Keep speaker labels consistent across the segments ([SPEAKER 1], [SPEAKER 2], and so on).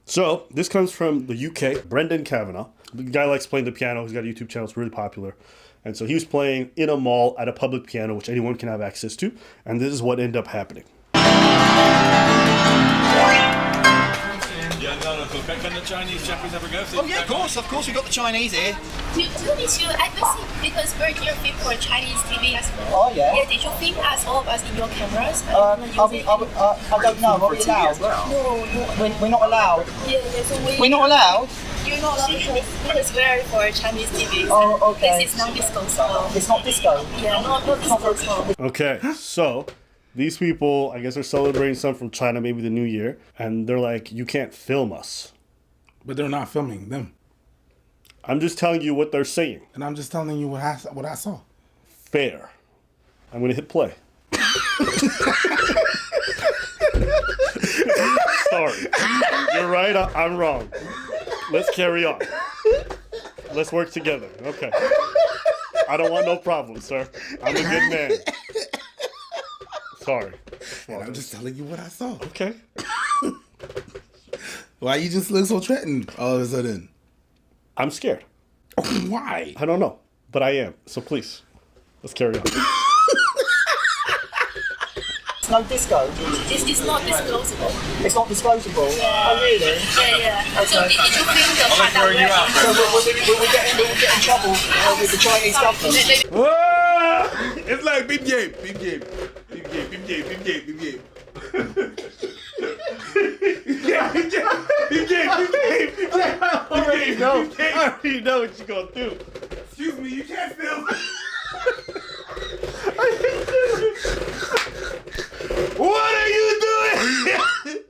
[SPEAKER 1] So this comes from the UK, Brendan Kavanagh. The guy likes playing the piano. He's got a YouTube channel. It's really popular. And so he was playing in a mall at a public piano, which anyone can have access to. And this is what ended up happening.
[SPEAKER 2] Can the Chinese Japanese ever go?
[SPEAKER 3] Oh yeah, of course, we've got the Chinese here.
[SPEAKER 4] Did you see, because we're here film for Chinese TV as well.
[SPEAKER 3] Oh yeah.
[SPEAKER 4] Yeah, did you film us, all of us, in your cameras?
[SPEAKER 3] I don't know, are we allowed?
[SPEAKER 4] No.
[SPEAKER 3] We're not allowed.
[SPEAKER 4] Yeah, so
[SPEAKER 3] We're not allowed?
[SPEAKER 4] You're not allowed because we're for Chinese TV.
[SPEAKER 3] Oh, okay.
[SPEAKER 4] This is non-disclosable.
[SPEAKER 3] It's not disco?
[SPEAKER 4] Yeah, not disclosable.
[SPEAKER 1] Okay, so these people, I guess, are celebrating something from China, maybe the New Year. And they're like, you can't film us.
[SPEAKER 5] But they're not filming them.
[SPEAKER 1] I'm just telling you what they're saying.
[SPEAKER 5] And I'm just telling you what I saw.
[SPEAKER 1] Fair. I'm going to hit play. Sorry. You're right. I'm wrong. Let's carry on. Let's work together. Okay. I don't want no problems, sir. I'm a good man. Sorry.
[SPEAKER 5] And I'm just telling you what I saw.
[SPEAKER 1] Okay.
[SPEAKER 5] Why you just look so threatened all of a sudden?
[SPEAKER 1] I'm scared.
[SPEAKER 5] Why?
[SPEAKER 1] I don't know, but I am. So please, let's carry on.
[SPEAKER 3] It's no disco?
[SPEAKER 4] It's not disclosable.
[SPEAKER 3] It's not disclosable?
[SPEAKER 4] Yeah.
[SPEAKER 3] Oh really?
[SPEAKER 4] Yeah. So did you film the part that
[SPEAKER 2] you out.
[SPEAKER 3] So will we get in trouble with the Chinese government?
[SPEAKER 5] Ah! It's like big game, big game, big game, big game, big game, big game.
[SPEAKER 1] I already know what you're gonna do.
[SPEAKER 5] Excuse me, you can't film. What are you doing?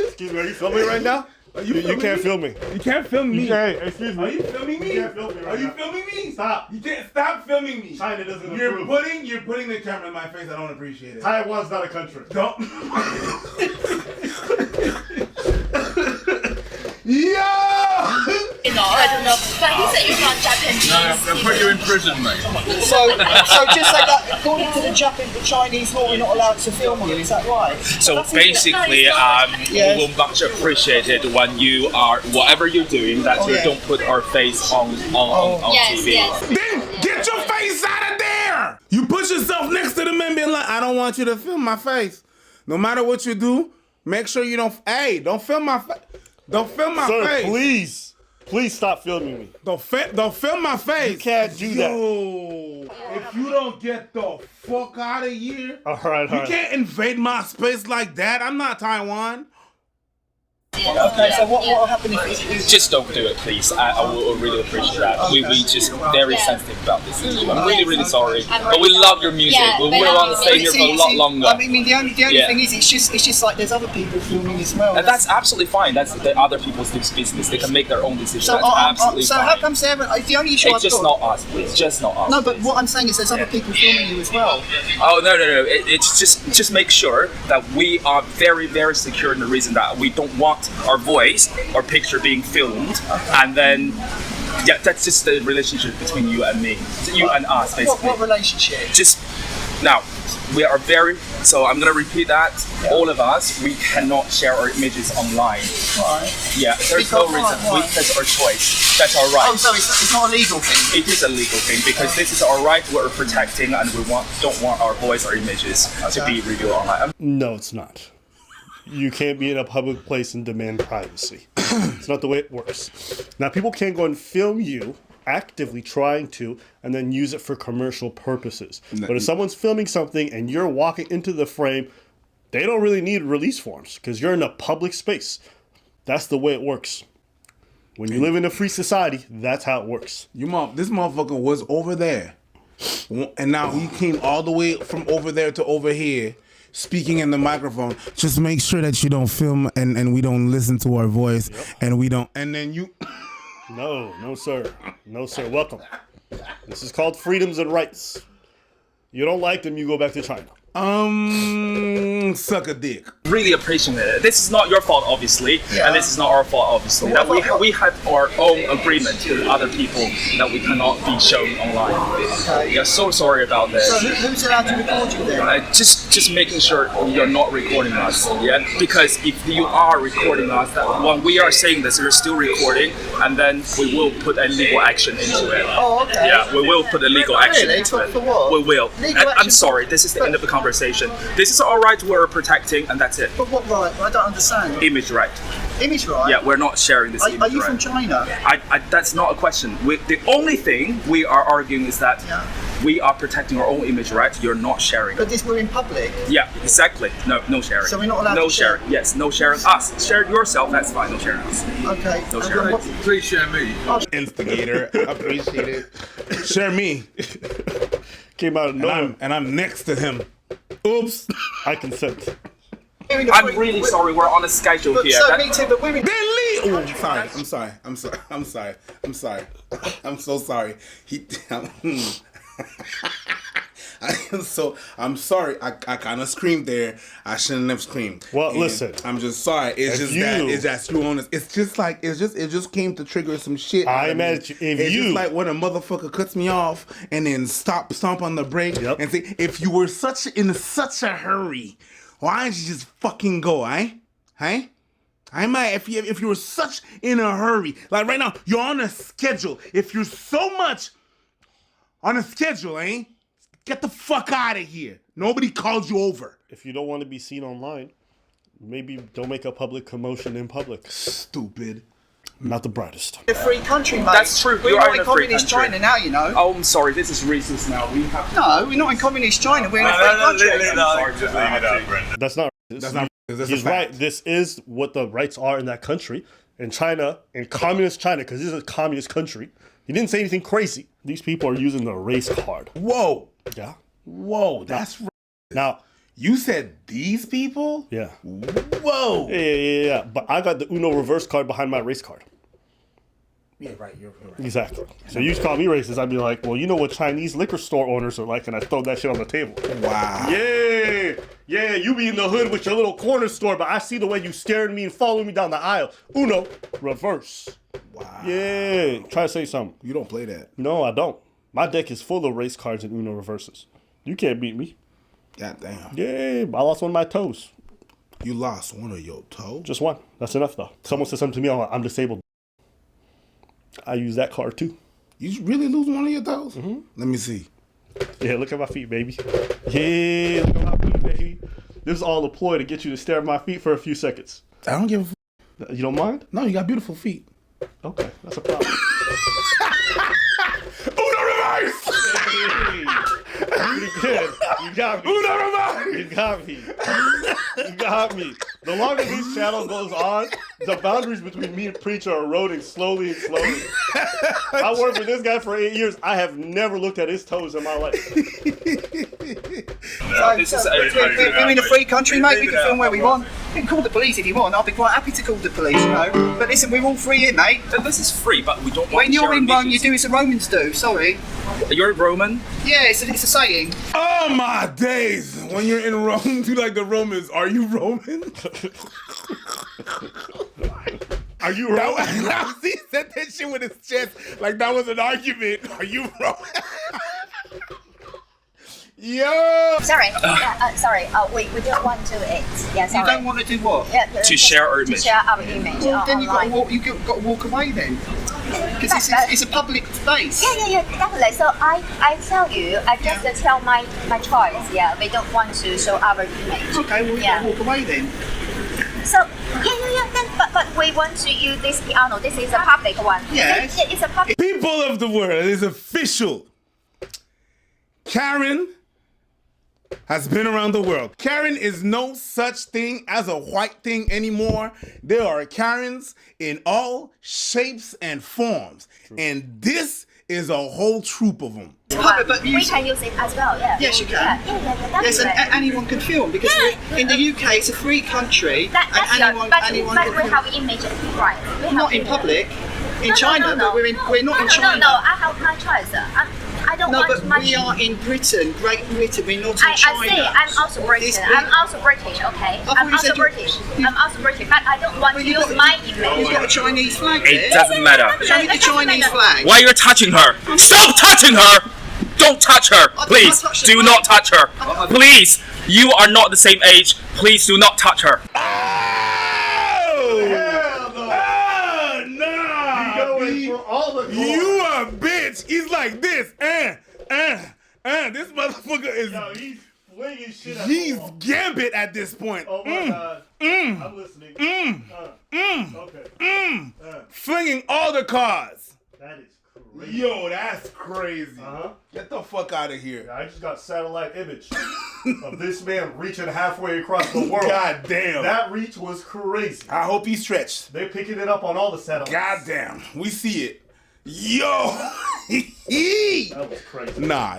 [SPEAKER 1] Excuse me, are you filming right now? You can't film me.
[SPEAKER 5] You can't film me.
[SPEAKER 1] Hey, excuse me.
[SPEAKER 5] Are you filming me?
[SPEAKER 1] You can't film me right
[SPEAKER 5] Are you
[SPEAKER 1] now.
[SPEAKER 5] filming me?
[SPEAKER 1] Stop.
[SPEAKER 5] You can't stop filming me.
[SPEAKER 1] China doesn't
[SPEAKER 5] You're
[SPEAKER 1] approve.
[SPEAKER 5] you're putting the camera in my face. I don't appreciate it.
[SPEAKER 1] Taiwan's not a country.
[SPEAKER 5] Don't. Yo!
[SPEAKER 4] No, I don't know. But he said you're not Japanese.
[SPEAKER 2] No, they'll put you in prison, mate.
[SPEAKER 3] So just say that according to the Chinese law, we're not allowed to film you. Is that right?
[SPEAKER 6] So basically,
[SPEAKER 3] Yes.
[SPEAKER 6] we will much appreciate it when you are, whatever you're doing, that you
[SPEAKER 3] yeah.
[SPEAKER 6] don't put our face on
[SPEAKER 4] Yes,
[SPEAKER 6] TV.
[SPEAKER 4] yes.
[SPEAKER 5] Then get your face out of there! You put yourself next to the man being like, I don't want you to film my face. No matter what you do, make sure you don't, don't film my face. Don't film my
[SPEAKER 1] Sir,
[SPEAKER 5] face.
[SPEAKER 1] please stop filming me.
[SPEAKER 5] Don't film my face.
[SPEAKER 1] You can't do that.
[SPEAKER 5] Yo, if you don't get the fuck out of here,
[SPEAKER 1] All right.
[SPEAKER 5] you can't invade my space like that. I'm not Taiwan.
[SPEAKER 3] Okay, so what will happen if
[SPEAKER 6] Just don't do it, please. I will really appreciate that. We just very sensitive about this issue. I'm really sorry, but we love your music.
[SPEAKER 4] Yeah,
[SPEAKER 6] we
[SPEAKER 4] we
[SPEAKER 6] want
[SPEAKER 4] love
[SPEAKER 6] to stay here for a lot longer.
[SPEAKER 3] I mean, the only
[SPEAKER 6] Yeah.
[SPEAKER 3] thing is, it's just like there's other people filming as well.
[SPEAKER 6] And that's absolutely fine. That's the other people's business. They can make their own decisions.
[SPEAKER 3] So,
[SPEAKER 6] That's absolutely
[SPEAKER 3] so
[SPEAKER 6] fine.
[SPEAKER 3] how come Sarah? The only issue
[SPEAKER 6] It's
[SPEAKER 3] I've
[SPEAKER 6] just
[SPEAKER 3] got.
[SPEAKER 6] not us, please. Just not us.
[SPEAKER 3] No, but what I'm saying is there's other people filming you as well.
[SPEAKER 6] Oh no! It's just make sure that we are very secure in the reason that we don't want our voice or picture being filmed, and then that's just the relationship between you and me, you and us, basically.
[SPEAKER 3] What relationship?
[SPEAKER 6] Just now, we are so I'm gonna repeat that. All of us, we cannot share our images online.
[SPEAKER 3] Right.
[SPEAKER 6] Yeah, there's no
[SPEAKER 3] Because
[SPEAKER 6] reason.
[SPEAKER 3] why?
[SPEAKER 6] That's our choice. That's our right.
[SPEAKER 3] Oh, so it's not a legal thing.
[SPEAKER 6] It is a legal thing because this is our right. We're protecting, and we don't want our voice or images to be revealed online.
[SPEAKER 1] No, it's not. You can't be in a public place and demand privacy. It's not the way it works. Now, people can go and film you actively trying to and then use it for commercial purposes. But if someone's filming something and you're walking into the frame, they don't really need release forms because you're in a public space. That's the way it works. When you live in a free society, that's how it works.
[SPEAKER 5] This motherfucker was over there, and now he came all the way from over there to over here, speaking in the microphone. Just make sure that you don't film and we don't listen to our voice, and we don't. And then you.
[SPEAKER 1] No, sir. No, sir. Welcome. This is called freedoms and rights. You don't like them, you go back to China.
[SPEAKER 5] Suck a dick.
[SPEAKER 6] Really appreciate it. This is not your fault, obviously, and this is not our fault, obviously. That we have our own agreement with other people that we cannot be shown online. Yeah, so sorry about this.
[SPEAKER 3] So who's allowed to record you then?
[SPEAKER 6] Just making sure you're not recording us, yeah. Because if you are recording us, that when we are saying this, you're still recording, and then we will put a legal action into it.
[SPEAKER 3] Oh, okay.
[SPEAKER 6] Yeah, we will put a legal action
[SPEAKER 3] Really?
[SPEAKER 6] into it.
[SPEAKER 3] For what?
[SPEAKER 6] We will.
[SPEAKER 3] Legal
[SPEAKER 6] And I'm
[SPEAKER 3] action?
[SPEAKER 6] sorry, this is the end of the conversation. This is our right we're protecting, and that's it.
[SPEAKER 3] But what right? I don't understand.
[SPEAKER 6] Image right.
[SPEAKER 3] Image right?
[SPEAKER 6] Yeah, we're not sharing this image
[SPEAKER 3] Are you
[SPEAKER 6] right.
[SPEAKER 3] from China?
[SPEAKER 6] That's not a question. The only thing we are arguing is that
[SPEAKER 3] Yeah.
[SPEAKER 6] we are protecting our own image right. You're not sharing.
[SPEAKER 3] But we're in public.
[SPEAKER 6] Yeah, exactly. No sharing.
[SPEAKER 3] So we're not allowed
[SPEAKER 6] no
[SPEAKER 3] to share?
[SPEAKER 6] sharing. Yes, no sharing us. Share it yourself, that's fine. No sharing us.
[SPEAKER 3] Okay.
[SPEAKER 6] No
[SPEAKER 3] And
[SPEAKER 6] sharing.
[SPEAKER 3] what-
[SPEAKER 2] Please share me.
[SPEAKER 5] Instigator. I appreciate it. Share me.
[SPEAKER 1] Came out of nowhere.
[SPEAKER 5] And I'm next to him. Oops.
[SPEAKER 1] I consent.
[SPEAKER 3] we're in a
[SPEAKER 6] I'm
[SPEAKER 3] free-
[SPEAKER 6] really
[SPEAKER 3] we're-
[SPEAKER 6] sorry. We're on a schedule
[SPEAKER 3] But,
[SPEAKER 6] here.
[SPEAKER 3] so
[SPEAKER 6] That-
[SPEAKER 3] me too, but we're in.
[SPEAKER 5] Then leave. Oh, I'm sorry. I'm sorry. I'm sorry. I'm sorry. I'm sorry. I'm so sorry. I'm sorry. I kind of screamed there. I shouldn't have screamed.
[SPEAKER 1] Well,
[SPEAKER 5] And
[SPEAKER 1] listen.
[SPEAKER 5] I'm just sorry. It's
[SPEAKER 1] If
[SPEAKER 5] just
[SPEAKER 1] you-
[SPEAKER 5] that. It's just you on this. It's just like it just came to trigger some shit.
[SPEAKER 1] I
[SPEAKER 5] out of me.
[SPEAKER 1] imagine if
[SPEAKER 5] it's
[SPEAKER 1] you-
[SPEAKER 5] just like when a motherfucker cuts me off and then stomp on the brake
[SPEAKER 1] Yep.
[SPEAKER 5] and say, if you were in such a hurry, why didn't you just fucking go, Hey? I might if you were such in a hurry. Like right now, you're on a schedule. If you're so much on a schedule, get the fuck out of here. Nobody called you over.
[SPEAKER 1] If you don't want to be seen online, maybe don't make a public commotion in public.
[SPEAKER 5] Stupid.
[SPEAKER 1] Not the brightest.
[SPEAKER 3] A free country, mate.
[SPEAKER 6] That's true.
[SPEAKER 3] We're
[SPEAKER 6] You
[SPEAKER 3] not
[SPEAKER 6] are
[SPEAKER 3] in
[SPEAKER 6] in a free
[SPEAKER 3] communist
[SPEAKER 6] country.
[SPEAKER 3] China now, you know.
[SPEAKER 6] Oh, I'm sorry. This is racist now. We have.
[SPEAKER 3] No, we're not in communist China. We're in a free country.
[SPEAKER 2] Just leave it out, Brendan.
[SPEAKER 1] That's not.
[SPEAKER 5] That's not. That's
[SPEAKER 1] He's
[SPEAKER 5] a fact.
[SPEAKER 1] right. This is what the rights are in that country. In China, in communist China, because this is a communist country. He didn't say anything crazy. These people are using the race card.
[SPEAKER 5] Whoa.
[SPEAKER 1] Yeah.
[SPEAKER 5] Whoa. That's right.
[SPEAKER 1] Now,
[SPEAKER 5] You said these people?
[SPEAKER 1] yeah.
[SPEAKER 5] Whoa.
[SPEAKER 1] Yeah. But I got the Uno reverse card behind my race card.
[SPEAKER 5] Yeah, right. You're right.
[SPEAKER 1] Exactly. So you call me racist, I'd be like, well, you know what Chinese liquor store owners are like, and I throw that shit on the table.
[SPEAKER 5] Wow.
[SPEAKER 1] Yeah, you be in the hood with your little corner store, but I see the way you staring at me and following me down the aisle. Uno, reverse.
[SPEAKER 5] Wow.
[SPEAKER 1] Yeah, try to say something.
[SPEAKER 5] You don't play that.
[SPEAKER 1] No, I don't. My deck is full of race cards and Uno reverses. You can't beat me.
[SPEAKER 5] God damn.
[SPEAKER 1] Yeah, I lost one of my toes.
[SPEAKER 5] You lost one of your toes?
[SPEAKER 1] Just one. That's enough, though. Someone said something to me, I'm disabled. I use that card, too.
[SPEAKER 5] You really lose one of your toes? Mm-hmm. Let me see.
[SPEAKER 1] Yeah, look at my feet, baby. Yeah, look at my feet, baby. This is all a ploy to get you to stare at my feet for a few seconds.
[SPEAKER 5] I don't give a
[SPEAKER 1] You don't mind?
[SPEAKER 5] No, you got beautiful feet.
[SPEAKER 1] Okay, that's a problem.
[SPEAKER 5] Uno reverse!
[SPEAKER 1] Pretty good. You got me.
[SPEAKER 5] Uno reverse!
[SPEAKER 1] You got me. You got me. The longer this channel goes on, the boundaries between me and Preacher are eroding slowly and slowly. I worked with this guy for 8 years. I have never looked at his toes in my life.
[SPEAKER 6] This is
[SPEAKER 3] We're in a free country, mate. We can film where we want. You can call the police if you want. I'll be quite happy to call the police, you know. But listen, we're all free here, mate.
[SPEAKER 6] This is free, but we don't want.
[SPEAKER 3] When
[SPEAKER 6] to
[SPEAKER 3] you're
[SPEAKER 6] share
[SPEAKER 3] in Rome, you
[SPEAKER 6] images.
[SPEAKER 3] do as the Romans do. Sorry.
[SPEAKER 6] You're Roman.
[SPEAKER 3] Yeah, it's a saying.
[SPEAKER 5] Oh my days! When you're in Rome, do like the Romans. Are you Roman?
[SPEAKER 1] Are you wrong?
[SPEAKER 5] He said that shit with his chest like that was an argument. Are you Roman? Yo!
[SPEAKER 4] Sorry. Sorry. We don't want to eat. Yeah,
[SPEAKER 3] You
[SPEAKER 4] sorry.
[SPEAKER 3] don't want to do what?
[SPEAKER 4] Yeah,
[SPEAKER 6] To share our
[SPEAKER 4] To
[SPEAKER 6] image.
[SPEAKER 4] share our image
[SPEAKER 3] Well, then
[SPEAKER 4] online.
[SPEAKER 3] you've got to walk away then. Because it's a public space.
[SPEAKER 4] Yeah, definitely. So I tell you, I just tell my choice. Yeah, we don't want to show our image.
[SPEAKER 3] Okay, well, you've got to walk away then.
[SPEAKER 4] So yeah. Then, but we want to use this piano. This is a public one.
[SPEAKER 3] Yes.
[SPEAKER 4] It's a public.
[SPEAKER 5] People of the world, it is official. Karen has been around the world. Karen is no such thing as a white thing anymore. There are Karens in all shapes and forms. And this is a whole troop of them.
[SPEAKER 3] But
[SPEAKER 4] We can use it as well. Yeah.
[SPEAKER 3] Yes, you can.
[SPEAKER 4] Yeah,
[SPEAKER 3] Yes, and
[SPEAKER 4] definitely.
[SPEAKER 3] anyone can film because in the UK it's a free country
[SPEAKER 4] That's
[SPEAKER 3] and
[SPEAKER 4] right.
[SPEAKER 3] anyone
[SPEAKER 4] But
[SPEAKER 3] can
[SPEAKER 4] we
[SPEAKER 3] film.
[SPEAKER 4] have image right. We have
[SPEAKER 3] Not in
[SPEAKER 4] image.
[SPEAKER 3] public. In China, but we're not in China.
[SPEAKER 4] No, I have my choice. I don't
[SPEAKER 3] No,
[SPEAKER 4] want
[SPEAKER 3] but
[SPEAKER 4] my.
[SPEAKER 3] we are in Britain, Great Britain. We're not in
[SPEAKER 4] I
[SPEAKER 3] China.
[SPEAKER 4] say I'm also British.
[SPEAKER 3] This-
[SPEAKER 4] I'm also British. Okay.
[SPEAKER 3] thought
[SPEAKER 4] I'm
[SPEAKER 3] you
[SPEAKER 4] also
[SPEAKER 3] said you-
[SPEAKER 4] British. I'm also British, but I don't want
[SPEAKER 3] Well,
[SPEAKER 4] to
[SPEAKER 3] you've
[SPEAKER 4] use
[SPEAKER 3] got-
[SPEAKER 4] my
[SPEAKER 3] You've
[SPEAKER 4] image.
[SPEAKER 3] got a Chinese flag
[SPEAKER 6] It
[SPEAKER 3] there.
[SPEAKER 6] doesn't matter.
[SPEAKER 3] Show me the Chinese flag.
[SPEAKER 6] Why you're touching her? Stop touching her! Don't touch her, please.
[SPEAKER 3] touch the
[SPEAKER 6] Do
[SPEAKER 3] flag.
[SPEAKER 6] not touch her. Please. You are not the same age. Please do not touch her.
[SPEAKER 5] You a bitch. He's like this. This motherfucker is.
[SPEAKER 1] he's flinging shit at
[SPEAKER 5] He's
[SPEAKER 1] the wall.
[SPEAKER 5] Gambit at this point.
[SPEAKER 1] Oh my god. I'm listening. Okay.
[SPEAKER 5] Flinging all the cars.
[SPEAKER 1] That is crazy.
[SPEAKER 5] Yo, that's crazy.
[SPEAKER 1] Uh-huh.
[SPEAKER 5] Get the fuck out of here.
[SPEAKER 1] I just got satellite image of this man reaching halfway across the world.
[SPEAKER 5] God damn.
[SPEAKER 1] That reach was crazy.
[SPEAKER 5] I hope he stretched.
[SPEAKER 1] They're picking it up on all the satellites.
[SPEAKER 5] God damn. We see it. Yo.
[SPEAKER 1] That was crazy.
[SPEAKER 5] Nah.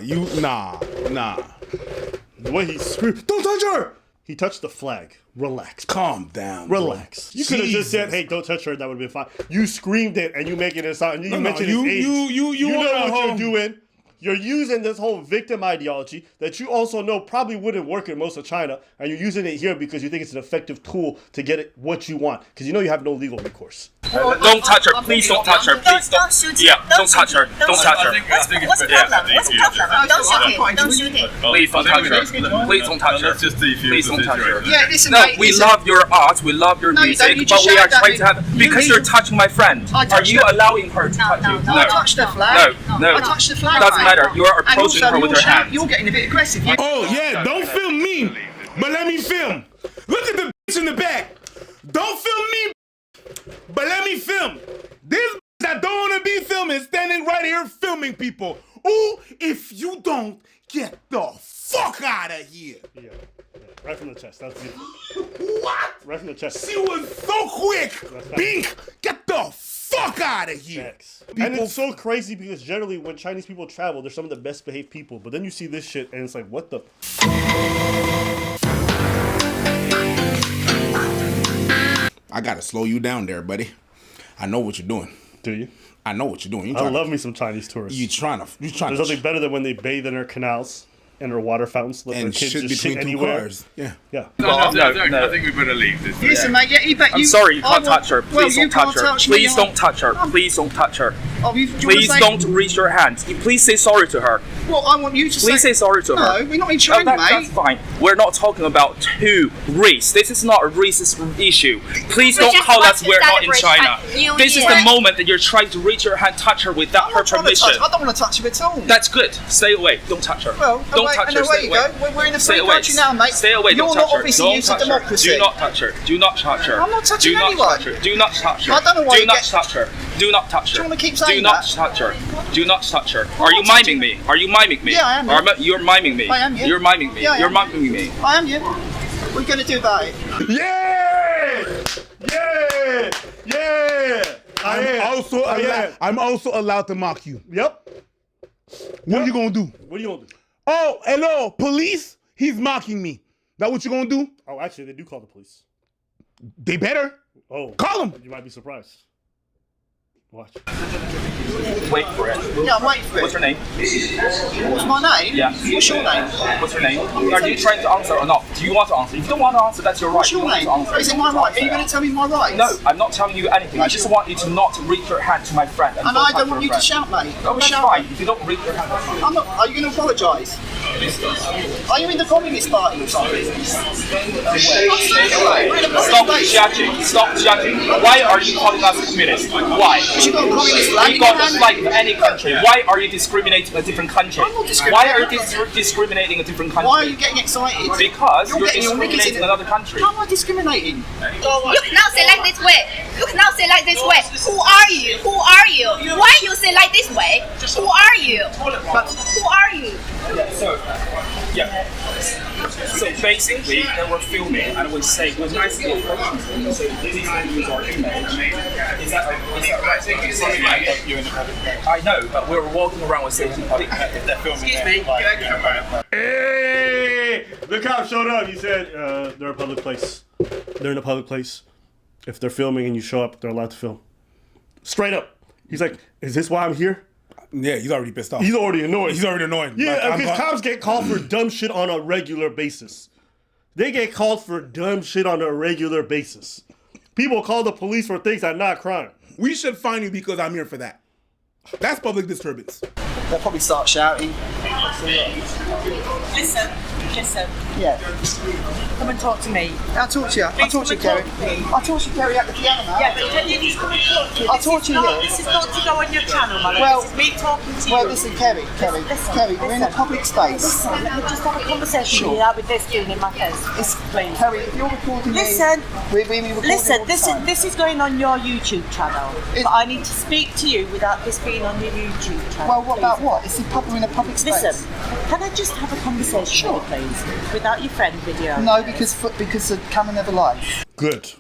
[SPEAKER 1] The way he screamed, "Don't touch her!" He touched the flag. Relax.
[SPEAKER 5] Calm down. bro.
[SPEAKER 1] Relax. You could have just said, "Hey, don't touch her." That would have been fine. You screamed it, and you making it sound. You mentioned his age.
[SPEAKER 5] you
[SPEAKER 1] know
[SPEAKER 5] wanna
[SPEAKER 1] what you're doing. You're using this whole victim ideology that you also know probably wouldn't work in most of China, and you're using it here because you think it's an effective tool to get it what you want, because you know you have no legal recourse.
[SPEAKER 6] Don't touch her. Please don't touch her. Please
[SPEAKER 4] Don't shoot it.
[SPEAKER 6] Yeah, don't touch her.
[SPEAKER 4] shoot it.
[SPEAKER 6] Don't touch her.
[SPEAKER 4] What's the problem? What's the problem? Don't shoot it. Don't shoot it.
[SPEAKER 6] Please don't touch her. Please don't touch her.
[SPEAKER 2] Let's just defuse
[SPEAKER 6] Please
[SPEAKER 2] the
[SPEAKER 6] don't touch her.
[SPEAKER 2] situation.
[SPEAKER 3] Yeah, listen,
[SPEAKER 6] No,
[SPEAKER 3] mate.
[SPEAKER 6] we
[SPEAKER 3] listen.
[SPEAKER 6] love your art, we love your
[SPEAKER 3] No, you don't.
[SPEAKER 6] music,
[SPEAKER 3] You
[SPEAKER 6] but
[SPEAKER 3] just
[SPEAKER 6] we are
[SPEAKER 3] shouted at
[SPEAKER 6] trying
[SPEAKER 3] me.
[SPEAKER 6] to have
[SPEAKER 3] You
[SPEAKER 6] because
[SPEAKER 3] need-
[SPEAKER 6] you're touching my friend.
[SPEAKER 3] I
[SPEAKER 6] Are
[SPEAKER 3] touched
[SPEAKER 6] you
[SPEAKER 3] her.
[SPEAKER 6] allowing her to touch you?
[SPEAKER 3] I touched the flag.
[SPEAKER 6] No.
[SPEAKER 3] I touched the flag.
[SPEAKER 6] Doesn't
[SPEAKER 3] mate.
[SPEAKER 6] matter. You are
[SPEAKER 3] And
[SPEAKER 6] approaching
[SPEAKER 3] also,
[SPEAKER 6] her with
[SPEAKER 3] you're
[SPEAKER 6] her hand.
[SPEAKER 3] You're getting a bit aggressive. You-
[SPEAKER 5] Oh, yeah, don't film me, but let me film. Look at the bitch in the back. Don't film me, but let me film. This bitch that don't want to be filming standing right here filming people. Ooh, if you don't, get the fuck out of here.
[SPEAKER 1] Yeah. Right from the chest. That's beautiful.
[SPEAKER 5] What?
[SPEAKER 1] Right from the chest.
[SPEAKER 5] She was so quick. Bink, get the fuck out of here.
[SPEAKER 1] Facts. And it's so crazy because generally when Chinese people travel, they're some of the best behaved people. But then you see this shit and it's like, what the?
[SPEAKER 5] I gotta slow you down there, buddy. I know what you're doing.
[SPEAKER 1] Do you?
[SPEAKER 5] I know what you're doing.
[SPEAKER 1] I love me some Chinese tourists.
[SPEAKER 5] You trying to
[SPEAKER 1] There's nothing better than when they bathe in their canals and their water fountains, let their
[SPEAKER 5] and
[SPEAKER 1] kids
[SPEAKER 5] shit
[SPEAKER 1] just
[SPEAKER 5] between
[SPEAKER 1] shit
[SPEAKER 5] two
[SPEAKER 1] anywhere.
[SPEAKER 5] cars. Yeah.
[SPEAKER 1] Yeah.
[SPEAKER 6] No.
[SPEAKER 2] I think we better leave this.
[SPEAKER 3] Listen, mate. Yeah,
[SPEAKER 6] I'm sorry, you can't touch her.
[SPEAKER 3] Well,
[SPEAKER 6] Please
[SPEAKER 3] you
[SPEAKER 6] don't touch
[SPEAKER 3] can't
[SPEAKER 6] her.
[SPEAKER 3] touch me.
[SPEAKER 6] Please don't touch her. Please don't touch her.
[SPEAKER 3] Oh, do you wanna
[SPEAKER 6] Please
[SPEAKER 3] say-
[SPEAKER 6] don't reach your hand. Please say sorry to her.
[SPEAKER 3] Well, I want you to
[SPEAKER 6] Please say sorry to her.
[SPEAKER 3] No, we're not in
[SPEAKER 6] Oh,
[SPEAKER 3] China,
[SPEAKER 6] that's
[SPEAKER 3] mate.
[SPEAKER 6] fine. We're not talking about two race. This is not a racist issue. Please
[SPEAKER 4] We
[SPEAKER 6] don't
[SPEAKER 4] just
[SPEAKER 6] call
[SPEAKER 4] want
[SPEAKER 6] us
[SPEAKER 4] to
[SPEAKER 6] we're not in
[SPEAKER 4] celebrate
[SPEAKER 6] China.
[SPEAKER 4] a new
[SPEAKER 6] This is
[SPEAKER 4] year.
[SPEAKER 6] the moment that you're trying to reach her hand, touch her without
[SPEAKER 3] I'm
[SPEAKER 6] her
[SPEAKER 3] not trying to touch.
[SPEAKER 6] permission.
[SPEAKER 3] I don't want to touch you at all.
[SPEAKER 6] That's good. Stay away. Don't touch her.
[SPEAKER 3] Well,
[SPEAKER 6] don't
[SPEAKER 3] away,
[SPEAKER 6] touch
[SPEAKER 3] and
[SPEAKER 6] her.
[SPEAKER 3] away
[SPEAKER 6] Stay
[SPEAKER 3] you
[SPEAKER 6] away.
[SPEAKER 3] go. We're in a
[SPEAKER 6] Stay
[SPEAKER 3] free
[SPEAKER 6] away.
[SPEAKER 3] country now, mate.
[SPEAKER 6] Stay away.
[SPEAKER 3] You're
[SPEAKER 6] Don't
[SPEAKER 3] not
[SPEAKER 6] touch her.
[SPEAKER 3] obviously
[SPEAKER 6] Don't
[SPEAKER 3] used to
[SPEAKER 6] touch her.
[SPEAKER 3] democracy.
[SPEAKER 6] Do not touch her. Do not touch her.
[SPEAKER 3] I'm not touching
[SPEAKER 6] Do not
[SPEAKER 3] anyone.
[SPEAKER 6] touch her. Do not touch her.
[SPEAKER 3] I don't know why
[SPEAKER 6] Do
[SPEAKER 3] you
[SPEAKER 6] not
[SPEAKER 3] get-
[SPEAKER 6] touch her. Do not touch her.
[SPEAKER 3] Do you wanna keep
[SPEAKER 6] Do
[SPEAKER 3] saying
[SPEAKER 6] not
[SPEAKER 3] that?
[SPEAKER 6] touch her. Do not touch her. Are you
[SPEAKER 3] not touching-
[SPEAKER 6] miming me? Are you miming me?
[SPEAKER 3] Yeah, I am, yeah.
[SPEAKER 6] You're miming me.
[SPEAKER 3] I am, yeah.
[SPEAKER 6] You're miming me.
[SPEAKER 3] Yeah, I
[SPEAKER 6] You're
[SPEAKER 3] am.
[SPEAKER 6] miming me.
[SPEAKER 3] I am you. What are you going to do about it?
[SPEAKER 1] Yeah! Yeah! Yeah! I am.
[SPEAKER 5] I'm also allowed to mock you.
[SPEAKER 1] Yep.
[SPEAKER 5] What are you gonna do?
[SPEAKER 1] What are you gonna do?
[SPEAKER 5] Oh, hello, police. He's mocking me. That what you gonna do?
[SPEAKER 1] Oh, actually, they do call the police.
[SPEAKER 5] They better
[SPEAKER 1] Oh.
[SPEAKER 5] call him.
[SPEAKER 1] You might be surprised. Watch.
[SPEAKER 6] Wait for it.
[SPEAKER 3] Yeah, I'm waiting for it.
[SPEAKER 6] What's her name?
[SPEAKER 3] What's my name?
[SPEAKER 6] Yeah.
[SPEAKER 3] What's your name?
[SPEAKER 6] What's her name? Are you trying to answer or not? Do you want to answer? If you don't want to answer, that's your right.
[SPEAKER 3] What's
[SPEAKER 6] You
[SPEAKER 3] your
[SPEAKER 6] don't
[SPEAKER 3] name?
[SPEAKER 6] want to answer.
[SPEAKER 3] Is it my right? Are you going to tell me my rights?
[SPEAKER 6] No, I'm not telling you anything. I just want you to not reach your hand to my friend.
[SPEAKER 3] And I don't want you to shout, mate.
[SPEAKER 6] No, that's
[SPEAKER 3] shout.
[SPEAKER 6] fine. If you don't reach your hand, that's fine.
[SPEAKER 3] I'm not. Are you going to apologise? Are you in the Communist Party or something?
[SPEAKER 6] Stop judging. Stop judging. Why are you calling us communist? Why?
[SPEAKER 3] You got a communist flag
[SPEAKER 6] We
[SPEAKER 3] in
[SPEAKER 6] got
[SPEAKER 3] your
[SPEAKER 6] the
[SPEAKER 3] hand?
[SPEAKER 6] flag of any country. Why are you discriminating a different country?
[SPEAKER 3] I'm not
[SPEAKER 6] Why are you
[SPEAKER 3] discriminating.
[SPEAKER 6] discriminating a different country?
[SPEAKER 3] Why are you getting excited?
[SPEAKER 6] Because
[SPEAKER 3] You're
[SPEAKER 6] you're
[SPEAKER 3] getting your knickers
[SPEAKER 6] discriminating
[SPEAKER 3] in
[SPEAKER 6] another country.
[SPEAKER 3] How am I discriminating?
[SPEAKER 4] You cannot say like this way. You cannot say like this way. Who are you? Who are you? Why you say like this way? Who are you? Who are you?
[SPEAKER 6] So basically, they were filming and we say, it was nice to approach you. So please don't use our image. Is that right? I know, but we were walking around with safety public. Excuse me.
[SPEAKER 1] Hey! The cop showed up. He said they're a public place. They're in a public place. If they're filming and you show up, they're allowed to film. Straight up. He's like, is this why I'm here?
[SPEAKER 5] Yeah, he's already pissed off.
[SPEAKER 1] He's already annoyed.
[SPEAKER 5] He's already annoyed.
[SPEAKER 1] Yeah,
[SPEAKER 5] Like, I'm
[SPEAKER 1] because
[SPEAKER 5] go-
[SPEAKER 1] cops get called for dumb shit on a regular basis. They get called for dumb shit on a regular basis. People call the police for things that are not crime.
[SPEAKER 5] We should fine you because I'm here for that. That's public disturbance.
[SPEAKER 3] They'll probably start shouting.
[SPEAKER 7] Listen.
[SPEAKER 3] Yeah.
[SPEAKER 7] Come and talk to me.
[SPEAKER 3] I'll talk to you. I'll talk to you, Kerry. I'll talk to you, Kerry, at the piano now.
[SPEAKER 7] Yeah, but can you just come and talk to me?
[SPEAKER 3] I'll talk to you here.
[SPEAKER 7] This is not to go on your channel, my love.
[SPEAKER 3] Well-
[SPEAKER 7] This is me talking to you.
[SPEAKER 3] Well, listen, Kerry, we're in a public space.
[SPEAKER 7] Listen, let me just have a conversation
[SPEAKER 3] Sure.
[SPEAKER 7] without with this doing in my face.
[SPEAKER 3] It's,
[SPEAKER 7] Please.
[SPEAKER 3] Kerry, if you're recording
[SPEAKER 7] Listen.
[SPEAKER 3] me, we record
[SPEAKER 7] Listen,
[SPEAKER 3] all the time.
[SPEAKER 7] this is going on your YouTube channel. But I need to speak to you without this being on your YouTube channel.
[SPEAKER 3] Well, what about
[SPEAKER 7] please.
[SPEAKER 3] what? We're in a public space.
[SPEAKER 7] Listen, can I just have a conversation with you, please? Without your friend video.
[SPEAKER 3] No, because the camera never lies.
[SPEAKER 1] Good.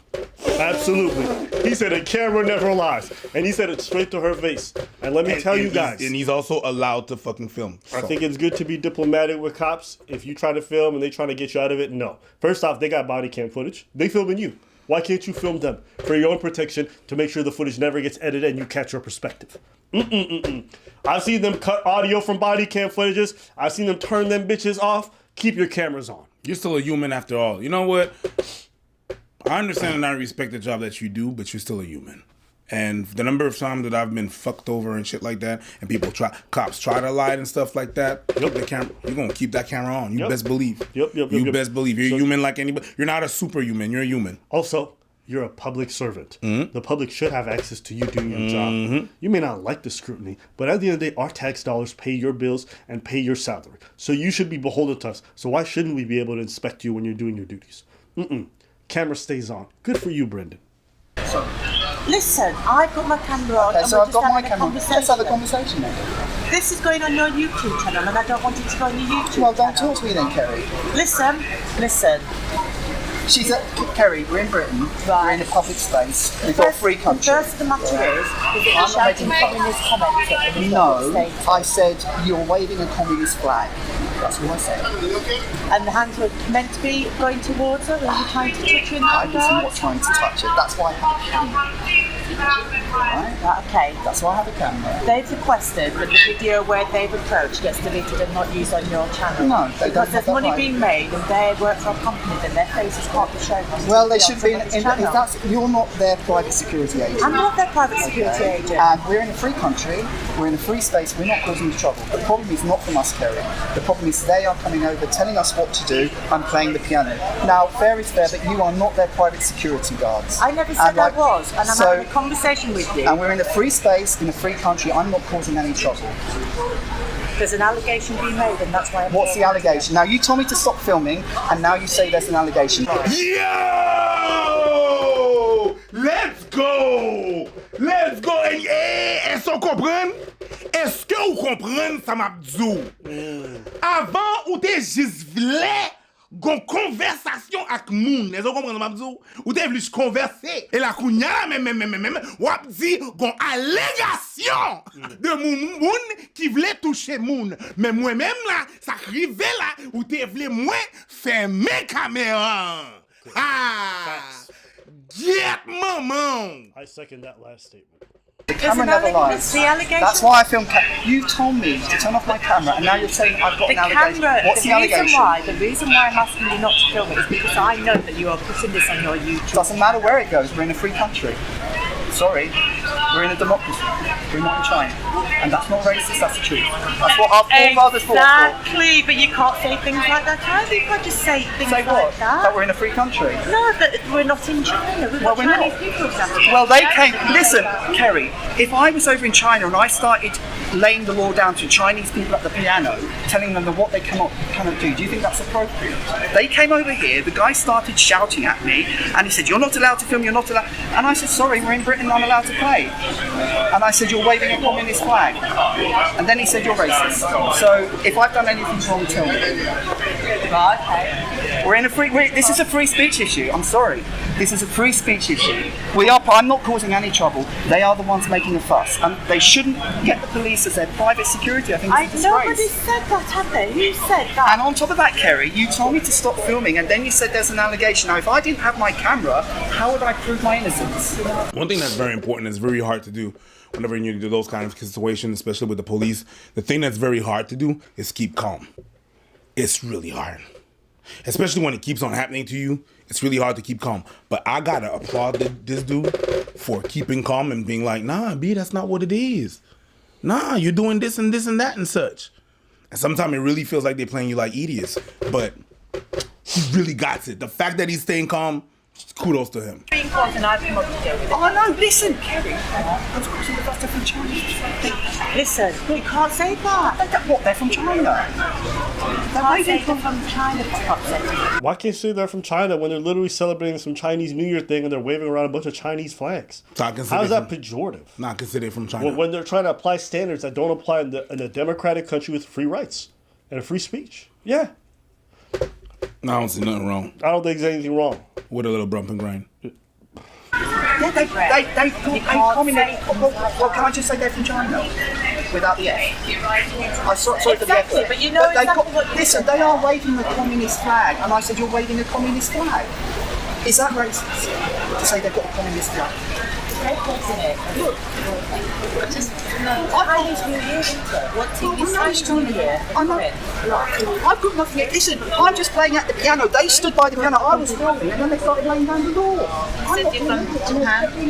[SPEAKER 1] Absolutely. He said a camera never lies. And he said it straight to her face. And let me tell you guys.
[SPEAKER 5] And he's also allowed to fucking film.
[SPEAKER 1] I
[SPEAKER 5] So.
[SPEAKER 1] think it's good to be diplomatic with cops. If you try to film and they trying to get you out of it, no. First off, they got body cam footage. They filming you. Why can't you film them? For your own protection, to make sure the footage never gets edited and you catch your perspective. I've seen them cut audio from body cam footages. I've seen them turn them bitches off. Keep your cameras on.
[SPEAKER 5] You're still a human after all. You know what? I understand and I respect the job that you do, but you're still a human. And the number of times that I've been fucked over and shit like that, and cops try to lie and stuff like that, the camera, you're gonna keep that camera on. You
[SPEAKER 1] Yep.
[SPEAKER 5] best believe.
[SPEAKER 1] Yep.
[SPEAKER 5] You best believe. You're a human like anybody. You're not a superhuman. You're a human.
[SPEAKER 1] Also, you're a public servant. The public should have access to you doing your job. You may not like the scrutiny, but at the end of the day, our tax dollars pay your bills and pay your salary. So you should be beholden to us. So why shouldn't we be able to inspect you when you're doing your duties? Camera stays on. Good for you, Brendan.
[SPEAKER 7] Listen, I've got my camera on.
[SPEAKER 3] Okay,
[SPEAKER 7] and
[SPEAKER 3] so
[SPEAKER 7] we're
[SPEAKER 3] I've
[SPEAKER 7] just
[SPEAKER 3] got my
[SPEAKER 7] having a
[SPEAKER 3] camera. Let's have a conversation then.
[SPEAKER 7] This is going on your YouTube channel, and I don't want it to go on your YouTube
[SPEAKER 3] Well, don't
[SPEAKER 7] channel.
[SPEAKER 3] talk to me then, Kerry.
[SPEAKER 7] Listen.
[SPEAKER 3] She's Kerry, we're in Britain. We're in a public space. We've got a free country.
[SPEAKER 7] The first of the matter is that you're
[SPEAKER 3] I'm not
[SPEAKER 7] shouting
[SPEAKER 3] making
[SPEAKER 7] communist comments at the
[SPEAKER 3] No,
[SPEAKER 7] state.
[SPEAKER 3] I said you're waving a communist flag. That's what I said.
[SPEAKER 7] And the hands were meant to be going towards her, and you're trying to touch her in
[SPEAKER 3] I
[SPEAKER 7] that
[SPEAKER 3] was
[SPEAKER 7] regard?
[SPEAKER 3] not trying to touch it. That's why I have a camera.
[SPEAKER 7] Right, okay.
[SPEAKER 3] That's why I have a camera.
[SPEAKER 7] They've requested that the video where they've approached gets deleted and not used on your channel.
[SPEAKER 3] No, they don't
[SPEAKER 7] because
[SPEAKER 3] have
[SPEAKER 7] there's
[SPEAKER 3] that
[SPEAKER 7] money
[SPEAKER 3] right.
[SPEAKER 7] being made and they work for a company that their faces can't be shown on
[SPEAKER 3] Well, they
[SPEAKER 7] TV on
[SPEAKER 3] should be.
[SPEAKER 7] somebody's
[SPEAKER 3] If
[SPEAKER 7] channel.
[SPEAKER 3] that's, you're not their private security agent.
[SPEAKER 7] I'm not their private security
[SPEAKER 3] Okay?
[SPEAKER 7] agent.
[SPEAKER 3] And we're in a free country, we're in a free space, we're not causing trouble. The problem is not from us, Kerry. The problem is they are coming over, telling us what to do, and playing the piano. Now, fair is fair, but you are not their private security guards.
[SPEAKER 7] I never said I was, and I'm
[SPEAKER 3] so-
[SPEAKER 7] having a conversation with you.
[SPEAKER 3] And we're in a free space, in a free country, I'm not causing any trouble.
[SPEAKER 7] There's an allegation being made, and that's why I'm
[SPEAKER 3] What's the
[SPEAKER 7] talking.
[SPEAKER 3] allegation? Now, you told me to stop filming, and now you say there's an allegation.
[SPEAKER 5] Yo! Let's go! Let's go! Est-ce qu'on comprend? Est-ce que vous comprenez ça m'a dit? Avant ou t'es juste vle gon conversation avec moun. Est-ce que vous comprenez m'a dit? Ou t'es venu converser. Et la kounya même wap di gon allégation de moun qui vle toucher moun. Mais moi-même là, ça rive là ou t'es vle moi fermer caméra. Ah! Get maman!
[SPEAKER 1] I second that last statement.
[SPEAKER 3] The camera
[SPEAKER 7] There's
[SPEAKER 3] never
[SPEAKER 7] an
[SPEAKER 3] lies.
[SPEAKER 7] it's the allegation.
[SPEAKER 3] That's why I filmed. You told me to turn off my camera, and now you're saying I've got
[SPEAKER 7] The
[SPEAKER 3] an allegation.
[SPEAKER 7] camera,
[SPEAKER 3] What's the allegation?
[SPEAKER 7] the reason why I'm asking you not to film it is because I know that you are putting this on your YouTube.
[SPEAKER 3] Doesn't matter where it goes. We're in a free country. Sorry, we're in a democracy. We're not in China, and that's not racist. That's the truth. That's what our forefathers fought for.
[SPEAKER 7] Exactly, but you can't say things like that either. You can't just say things
[SPEAKER 3] Say
[SPEAKER 7] like
[SPEAKER 3] what?
[SPEAKER 7] that.
[SPEAKER 3] That we're in a free country.
[SPEAKER 7] No, that we're not in China. We've
[SPEAKER 3] Well,
[SPEAKER 7] got
[SPEAKER 3] we're
[SPEAKER 7] Chinese
[SPEAKER 3] not.
[SPEAKER 7] people example.
[SPEAKER 3] Well, they came. Listen, Kerry. If I was over in China and I started laying the law down to Chinese people at the piano, telling them what they cannot do you think that's appropriate? They came over here. The guy started shouting at me, and he said, "You're not allowed to film. You're not allowed." And I said, "Sorry, we're in Britain. I'm allowed to play." And I said, "You're waving a communist flag." And then he said, "You're racist." So if I've done anything wrong, tell me.
[SPEAKER 7] Right, okay.
[SPEAKER 3] We're in a this is a free speech issue. I'm sorry. This is a free speech issue. I'm not causing any trouble. They are the ones making a fuss, and they shouldn't get the police as their private security. I think it's a
[SPEAKER 7] Nobody
[SPEAKER 3] disgrace.
[SPEAKER 7] said that, have they? Who said that?
[SPEAKER 3] And on top of that, Kerry, you told me to stop filming, and then you said there's an allegation. Now, if I didn't have my camera, how would I prove my innocence?
[SPEAKER 5] One thing that's very important, it's very hard to do whenever you do those kind of situations, especially with the police. The thing that's very hard to do is keep calm. It's really hard. Especially when it keeps on happening to you, it's really hard to keep calm. But I gotta applaud this dude for keeping calm and being like, nah, B, that's not what it is. Nah, you're doing this and this and that and such. And sometimes it really feels like they're playing you like idiots. But he really got it. The fact that he's staying calm, kudos to him.
[SPEAKER 7] Being caught and I've come up to deal with it.
[SPEAKER 3] Oh no, listen, Kerry. I was watching the butter from China.
[SPEAKER 7] Listen, you can't say that.
[SPEAKER 3] What? They're from China.
[SPEAKER 7] You can't say they're from China, for God's sake.
[SPEAKER 1] Why can't you say they're from China when they're literally celebrating some Chinese New Year thing and they're waving around a bunch of Chinese flags?
[SPEAKER 5] So I consider
[SPEAKER 1] How is that
[SPEAKER 5] from-
[SPEAKER 1] pejorative?
[SPEAKER 5] Not considered from China.
[SPEAKER 1] When they're trying to apply standards that don't apply in a democratic country with free rights and a free speech. Yeah,
[SPEAKER 5] I don't see nothing wrong
[SPEAKER 1] I don't think there's anything wrong.
[SPEAKER 5] with a little bump and grind.
[SPEAKER 3] Yeah, they communist. Well, can I just say they're from China? Without the F. I'm sorry for the F.
[SPEAKER 7] Exactly, but you know exactly what you're
[SPEAKER 3] Listen, they are waving the communist flag, and I said, you're waving a communist flag. Is that racist? To say they've got a communist flag?
[SPEAKER 7] Chinese New Year, isn't it? What TV is Chinese New Year?
[SPEAKER 3] I know. I've got nothing. Listen, I'm just playing at the piano. They stood by the piano. I was filming, and then they started laying down the law. I'm not doing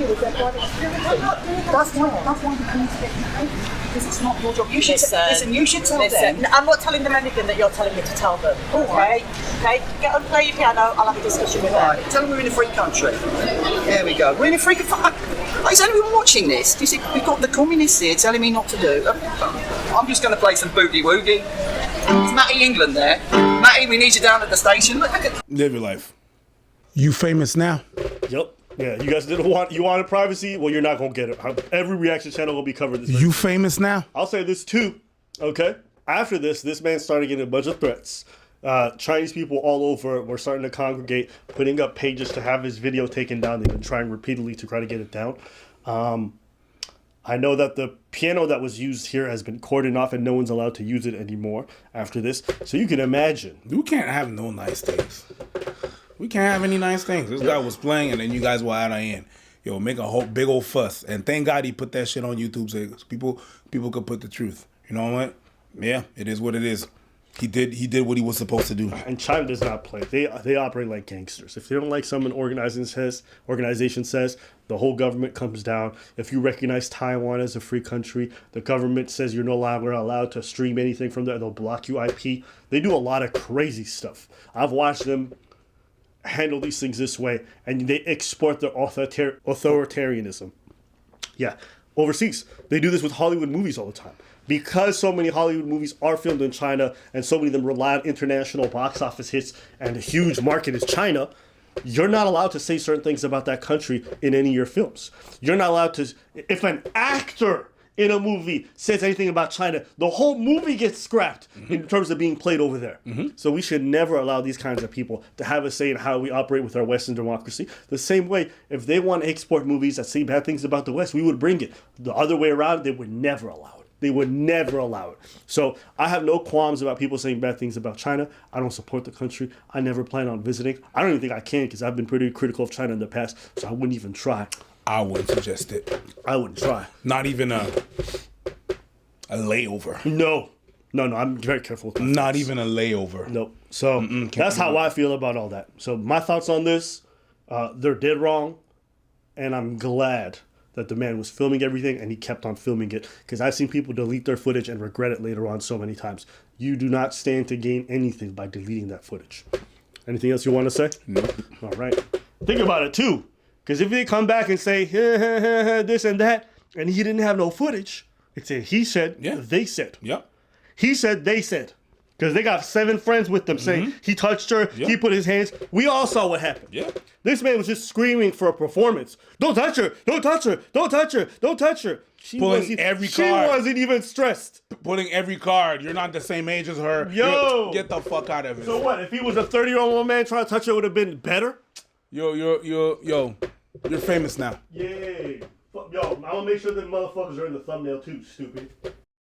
[SPEAKER 3] it. That's why the police get you, because it's not your job. You should listen. You should tell them.
[SPEAKER 7] I'm not telling them anything that you're telling me to tell them. Okay? Okay? Get on, play your piano. I'll have a discussion with them.
[SPEAKER 3] Right, tell them we're in a free country. There we go. We're in a free country. Is anyone watching this? Do you see, we've got the communists here telling me not to do. I'm just going to play some boogie woogie. Is Matty England there? Matty, we need you down at the station. Look at.
[SPEAKER 5] Live your life. You famous now?
[SPEAKER 1] Yep. Yeah, you guys you wanted privacy? Well, you're not going to get it. Every reaction channel will be covered this.
[SPEAKER 5] You famous now?
[SPEAKER 1] I'll say this too, okay? After this man started getting a bunch of threats. Chinese people all over were starting to congregate, putting up pages to have his video taken down. They've been trying repeatedly to try to get it down. I know that the piano that was used here has been cordoned off and no one's allowed to use it anymore after this. So you can imagine.
[SPEAKER 5] We can't have no nice things. We can't have any nice things. This guy was playing and then you guys were out of hand. Yo, make a whole big old fuss. And thank God he put that shit on YouTube so people could put the truth. You know what? Yeah, it is what it is. He did what he was supposed to do.
[SPEAKER 1] And China does not play. They operate like gangsters. If they don't like something an organization says, the whole government comes down. If you recognize Taiwan as a free country, the government says you're no longer allowed to stream anything from there. They'll block you IP. They do a lot of crazy stuff. I've watched them handle these things this way, and they export their authoritarianism. Yeah, overseas. They do this with Hollywood movies all the time. Because so many Hollywood movies are filmed in China and so many of them rely on international box office hits and a huge market is China, you're not allowed to say certain things about that country in any of your films. You're not allowed to, if an actor in a movie says anything about China, the whole movie gets scrapped in terms of being played over there. So we should never allow these kinds of people to have a say in how we operate with our Western democracy. The same way, if they want to export movies that say bad things about the West, we would bring it. The other way around, they would never allow it. They would never allow it. So I have no qualms about people saying bad things about China. I don't support the country. I never plan on visiting. I don't even think I can because I've been pretty critical of China in the past, so I wouldn't even try.
[SPEAKER 5] I wouldn't suggest it.
[SPEAKER 1] I wouldn't try.
[SPEAKER 5] Not even a layover.
[SPEAKER 1] No, I'm very careful with that.
[SPEAKER 5] Not even a layover.
[SPEAKER 1] Nope. So that's how I feel about all that. So my thoughts on this, they're dead wrong, and I'm glad that the man was filming everything and he kept on filming it, because I've seen people delete their footage and regret it later on so many times. You do not stand to gain anything by deleting that footage. Anything else you want to say?
[SPEAKER 5] Nope.
[SPEAKER 1] All right. Think about it too, because if they come back and say this and that, and he didn't have no footage, it's a he said,
[SPEAKER 5] Yeah.
[SPEAKER 1] they said.
[SPEAKER 5] Yep.
[SPEAKER 1] He said, they said. Because they got 7 friends with them saying he touched her, he put his hands. We all saw what happened.
[SPEAKER 5] Yeah.
[SPEAKER 1] This man was just screaming for a performance. Don't touch her! Don't touch her! Don't touch her! Don't touch her! She
[SPEAKER 5] Pulling every
[SPEAKER 1] She
[SPEAKER 5] card.
[SPEAKER 1] wasn't even stressed.
[SPEAKER 5] Putting every card. You're not the same age as her.
[SPEAKER 1] Yo!
[SPEAKER 5] Get the fuck out of it.
[SPEAKER 1] So what? If he was a 30-year-old man trying to touch her, it would have been better?
[SPEAKER 5] You're famous now.
[SPEAKER 1] Yay. Yo, I'm gonna make sure that motherfuckers are in the thumbnail too, stupid.